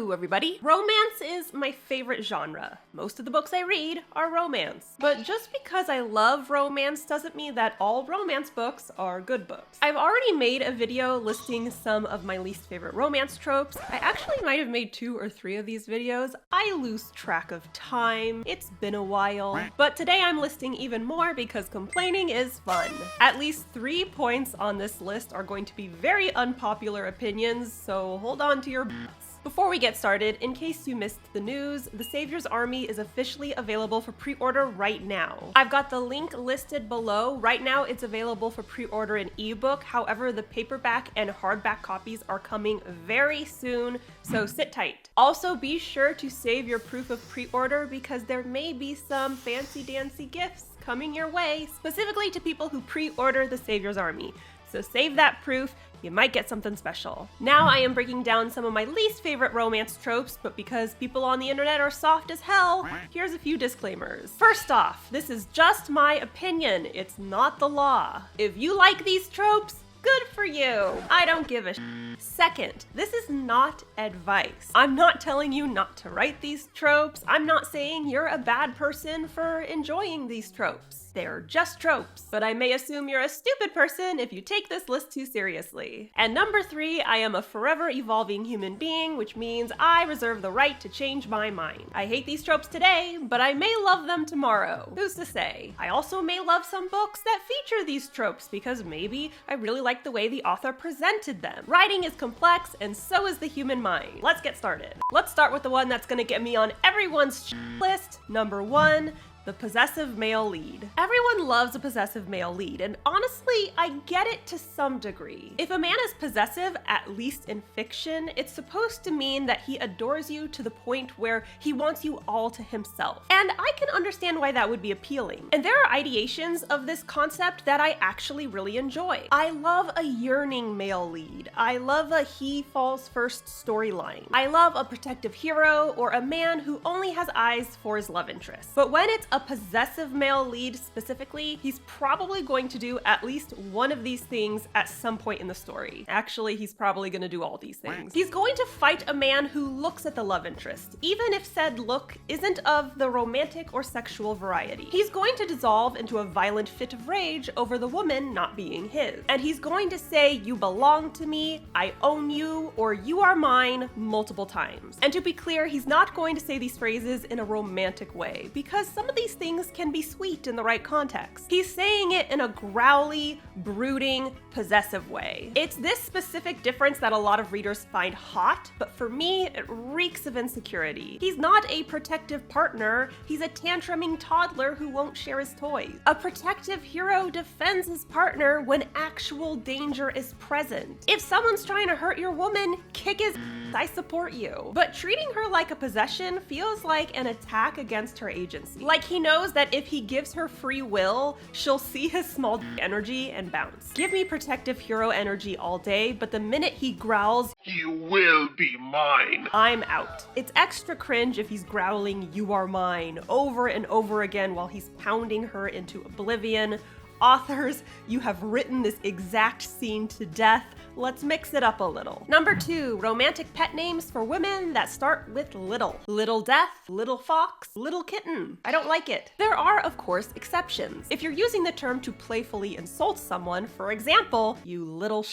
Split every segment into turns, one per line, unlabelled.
Hello everybody! Romance is my favorite genre. Most of the books I read are romance. But just because I love romance doesn't mean that all romance books are good books. I've already made a video listing some of my least favorite romance tropes. I actually might have made 2 or 3 of these videos. I lose track of time. It's been a while. But today I'm listing even more because complaining is fun. At least 3 points on this list are going to be very unpopular opinions, so hold on to your butts. Before we get started, in case you missed the news, The Savior's Army is officially available for pre-order right now. I've got the link listed below. Right now it's available for pre-order in ebook, however the paperback and hardback copies are coming very soon, so sit tight. Also be sure to save your proof of pre-order because there may be some fancy-dancy gifts coming your way, specifically to people who pre-order The Savior's Army. So save that proof, you might get something special. Now I am breaking down some of my least favorite romance tropes, but because people on the internet are soft as hell, here's a few disclaimers. First off, this is just my opinion, it's not the law. If you like these tropes, good for you. I don't give a Second, this is not advice. I'm not telling you not to write these tropes. I'm not saying you're a bad person for enjoying these tropes. They're just tropes, but I may assume you're a stupid person if you take this list too seriously. And number 3, I am a forever evolving human being, which means I reserve the right to change my mind. I hate these tropes today, but I may love them tomorrow. Who's to say? I also may love some books that feature these tropes because maybe I really like the way the author presented them. Writing is complex, and so is the human mind. Let's get started. Let's start with the one that's gonna get me on everyone's list. Number 1. The possessive male lead. Everyone loves a possessive male lead, and honestly, I get it to some degree. If a man is possessive, at least in fiction, it's supposed to mean that he adores you to the point where he wants you all to himself. And I can understand why that would be appealing. And there are ideations of this concept that I actually really enjoy. I love a yearning male lead. I love a he falls first storyline. I love a protective hero or a man who only has eyes for his love interest. But when it's a possessive male lead specifically, he's probably going to do at least one of these things at some point in the story. Actually, he's probably going to do all these things. He's going to fight a man who looks at the love interest, even if said look isn't of the romantic or sexual variety. He's going to dissolve into a violent fit of rage over the woman not being his. And he's going to say, "You belong to me, I own you," or "You are mine" multiple times. And to be clear, he's not going to say these phrases in a romantic way, because some of these things can be sweet in the right context. He's saying it in a growly, brooding, possessive way. It's this specific difference that a lot of readers find hot, but for me, it reeks of insecurity. He's not a protective partner, he's a tantruming toddler who won't share his toys. A protective hero defends his partner when actual danger is present. If someone's trying to hurt your woman, kick his ass, I support you. But treating her like a possession feels like an attack against her agency. Like he knows that if he gives her free will, she'll see his small energy and bounce. Give me protective hero energy all day, but the minute he growls, "You will be mine," I'm out. It's extra cringe if he's growling, "You are mine," over and over again while he's pounding her into oblivion. Authors, you have written this exact scene to death. Let's mix it up a little. Number 2, romantic pet names for women that start with little. Little Death, Little Fox, Little Kitten. I don't like it. There are, of course, exceptions. If you're using the term to playfully insult someone, for example, "You little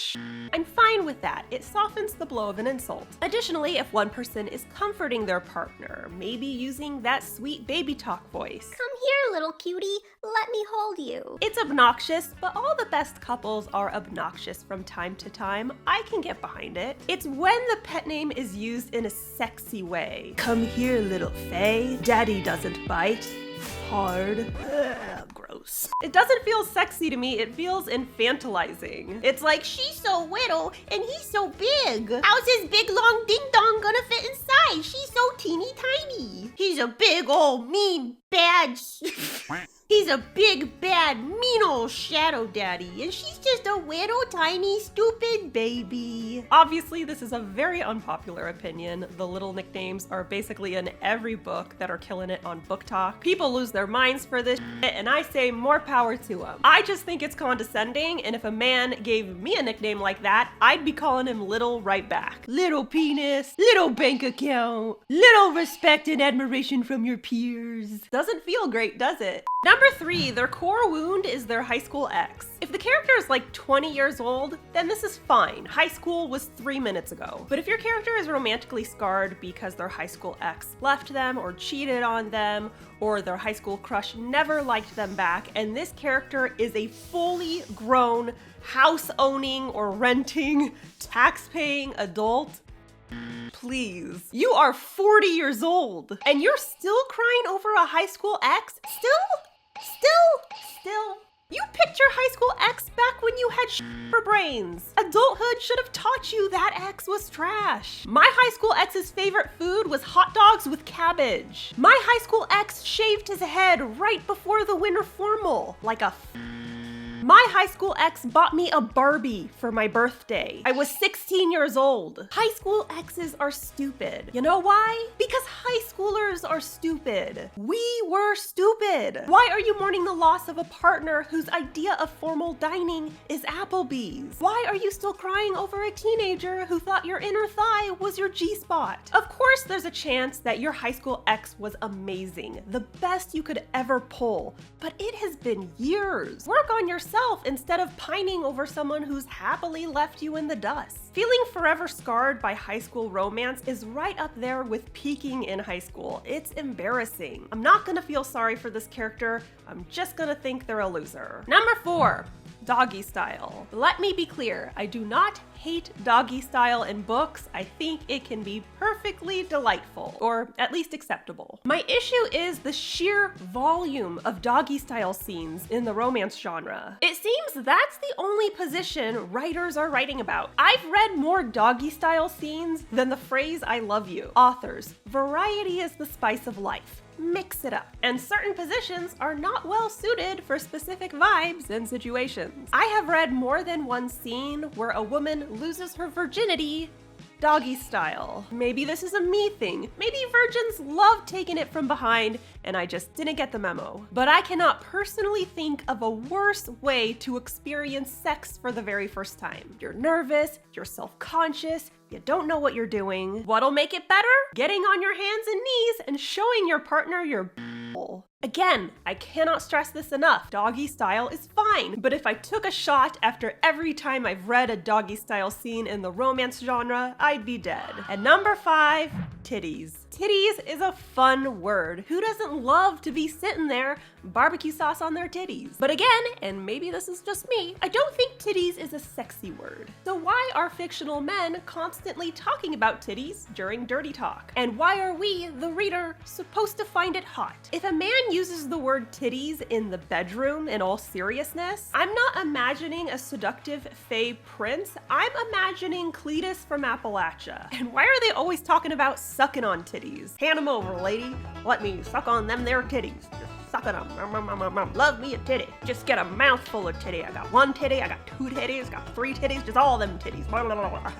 I'm fine with that. It softens the blow of an insult. Additionally, if one person is comforting their partner, maybe using that sweet baby talk voice.
"Come here, little cutie. Let me hold you."
It's obnoxious, but all the best couples are obnoxious from time to time. I can get behind it. It's when the pet name is used in a sexy way. "Come here, little Faye. Daddy doesn't bite. Hard." Ugh, gross. It doesn't feel sexy to me, it feels infantilizing. It's like, "She's so little and he's so big.
How's his big long ding dong gonna fit inside? She's so teeny tiny. He's a big old mean bad He's a big, bad, mean old shadow daddy, and she's just a little tiny, stupid baby.
Obviously, this is a very unpopular opinion. The little nicknames are basically in every book that are killing it on Book Talk. People lose their minds for this shit, and I say more power to them. I just think it's condescending, and if a man gave me a nickname like that, I'd be calling him little right back. Little penis, little bank account, little respect and admiration from your peers. Doesn't feel great, does it? Number 3, their core wound is their high school ex. If the character is like 20 years old, then this is fine. High school was 3 minutes ago. But if your character is romantically scarred because their high school ex left them or cheated on them, or their high school crush never liked them back, and this character is a fully grown, house-owning or renting, tax-paying adult, please. You are 40 years old and you're still crying over a high school ex? Still? You picked your high school ex back when you had for brains. Adulthood should have taught you that ex was trash. My high school ex's favorite food was hot dogs with cabbage. My high school ex shaved his head right before the winter formal, like a My high school ex bought me a Barbie for my birthday. I was 16 years old. High school exes are stupid. You know why? Because high schoolers are stupid. We were stupid. Why are you mourning the loss of a partner whose idea of formal dining is Applebee's? Why are you still crying over a teenager who thought your inner thigh was your G-spot? Of course, there's a chance that your high school ex was amazing, the best you could ever pull, but it has been years. Work on yourself instead of pining over someone who's happily left you in the dust. Feeling forever scarred by high school romance is right up there with peaking in high school. It's embarrassing. I'm not gonna feel sorry for this character. I'm just gonna think they're a loser. Number 4, doggy style. Let me be clear, I do not hate doggy style in books. I think it can be perfectly delightful, or at least acceptable. My issue is the sheer volume of doggy style scenes in the romance genre. It seems that's the only position writers are writing about. I've read more doggy style scenes than the phrase I love you. Authors, variety is the spice of life. Mix it up. And certain positions are not well suited for specific vibes and situations. I have read more than one scene where a woman loses her virginity doggy style. Maybe this is a me thing. Maybe virgins love taking it from behind and I just didn't get the memo. But I cannot personally think of a worse way to experience sex for the very first time. You're nervous, you're self-conscious, you don't know what you're doing. What'll make it better? Getting on your hands and knees and showing your partner your b***hole. Again, I cannot stress this enough. Doggy style is fine, but if I took a shot after every time I've read a doggy style scene in the romance genre, I'd be dead. And number 5, titties. Titties is a fun word. Who doesn't love to be sitting there, barbecue sauce on their titties? But again, and maybe this is just me, I don't think titties is a sexy word. So why are fictional men constantly talking about titties during dirty talk? And why are we, the reader, supposed to find it hot? If a man uses the word titties in the bedroom in all seriousness, I'm not imagining a seductive fey prince, I'm imagining Cletus from Appalachia. And why are they always talking about sucking on titties? Hand them over, lady. Let me suck on them there titties. Just suck on them. Love me a titty. Just get a mouthful of titty. I got 1 titty, I got 2 titties, I got 3 titties, just all them titties. Blah, blah, blah, blah.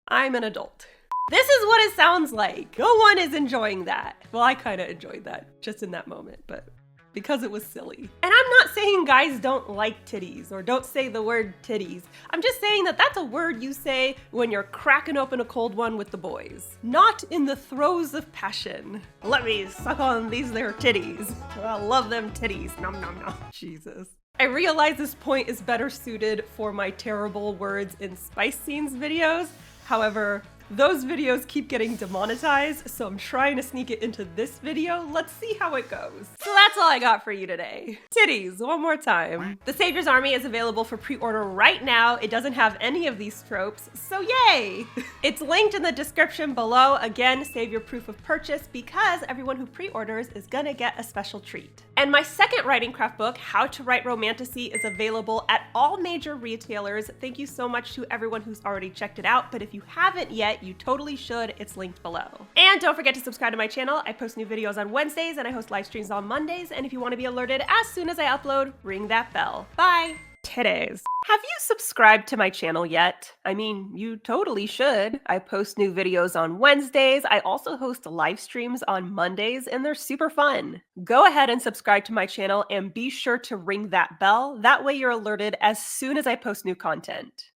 I'm an adult. This is what it sounds like. No one is enjoying that. Well, I kind of enjoyed that just in that moment, but because it was silly. And I'm not saying guys don't like titties or don't say the word titties. I'm just saying that that's a word you say when you're cracking open a cold one with the boys. Not in the throes of passion. Let me suck on these there titties. I love them titties. Nom nom nom. Jesus. I realize this point is better suited for my terrible words in spice scenes videos. However, those videos keep getting demonetized, so I'm trying to sneak it into this video. Let's see how it goes. So that's all I got for you today. Titties, one more time. The Savior's Army is available for pre-order right now. It doesn't have any of these tropes, so yay! It's linked in the description below. Again, save your proof of purchase because everyone who pre-orders is gonna get a special treat. And my second writing craft book, How to Write Romantasy, is available at all major retailers. Thank you so much to everyone who's already checked it out, but if you haven't yet, you totally should. It's linked below. And don't forget to subscribe to my channel. I post new videos on Wednesdays and I host live streams on Mondays, and if you want to be alerted as soon as I upload, ring that bell. Bye! Titties. Have you subscribed to my channel yet? I mean, you totally should. I post new videos on Wednesdays. I also host live streams on Mondays, and they're super fun. Go ahead and subscribe to my channel and be sure to ring that bell. That way you're alerted as soon as I post new content.